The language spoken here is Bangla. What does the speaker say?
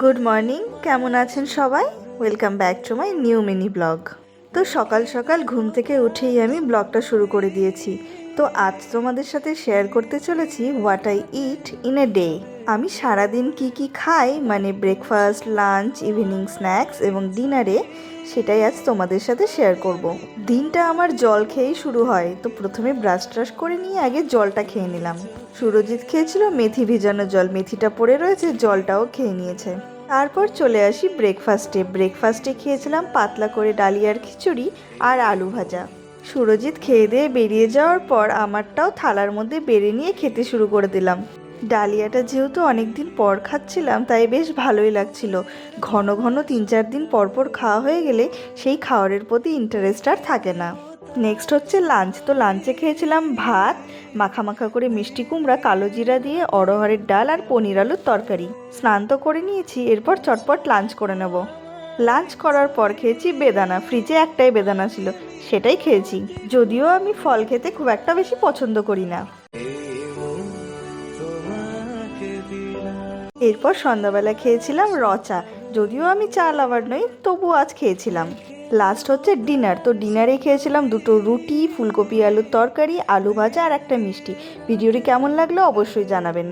গুড মর্নিং, কেমন আছেন সবাই? Welcome back to my new mini blog. তো সকাল সকাল ঘুম থেকে উঠেই আমি ব্লগটা শুরু করে দিয়েছি। তো আজ তোমাদের সাথে শেয়ার করতে চলেছি what I it in a day. আমি সারাদিন কি কি খাই, মানে ব্রেকফাস্ট, লাঞ্চ, ইভিনিং স্ন্যাক্স এবং ডিনারে, সেটাই আজ তোমাদের সাথে শেয়ার করব। দিনটা আমার জল খেয়েই শুরু হয়। তো প্রথমে ব্রাশ ট্রাশ করে নিয়ে আগে জলটা খেয়ে নিলাম। সুরজিৎ খেয়েছিল মেথি ভিজানো জল, মেথিটা পড়ে রয়েছে, জলটাও খেয়ে নিয়েছে। তারপর চলে আসি ব্রেকফাস্টে খেয়েছিলাম পাতলা করে ডালিয়ার খিচুড়ি আর আলু ভাজা। সুরজিৎ খেয়ে দিয়ে বেরিয়ে যাওয়ার পর আমারটাও থালার মধ্যে বেড়ে নিয়ে খেতে শুরু করে দিলাম। ডালিয়াটা যেহেতু অনেক দিন পর খাচ্ছিলাম, তাই বেশ ভালোই লাগছিল। ঘন ঘন 3-4 দিন পর পর খাওয়া হয়ে গেলে সেই খাওয়ারের প্রতি ইন্টারেস্ট আর থাকে না। নেক্সট হচ্ছে লাঞ্চ। তো লাঞ্চে খেয়েছিলাম ভাত, মাখা মাখা করে মিষ্টি কুমড়া, কালো জিরা দিয়ে অড়হরের ডাল আর পনির আলুর তরকারি। স্নান তো করে নিয়েছি, এরপর চটপট লাঞ্চ করে নেব। লাঞ্চ করার পর খেয়েছি বেদানা। ফ্রিজে একটাই বেদানা ছিল, সেটাই খেয়েছি। যদিও আমি ফল খেতে খুব একটা বেশি পছন্দ করি না। এরপর সন্ধ্যাবেলা খেয়েছিলাম চা। যদিও আমি চা লাভার নই, তবু আজ খেয়েছিলাম। লাস্ট হচ্ছে ডিনার। তো ডিনারে খেয়েছিলাম 2টো রুটি, ফুলকপি আলুর তরকারি, আলু ভাজা আর একটা মিষ্টি। ভিডিওটি কেমন লাগলো অবশ্যই জানাবেন।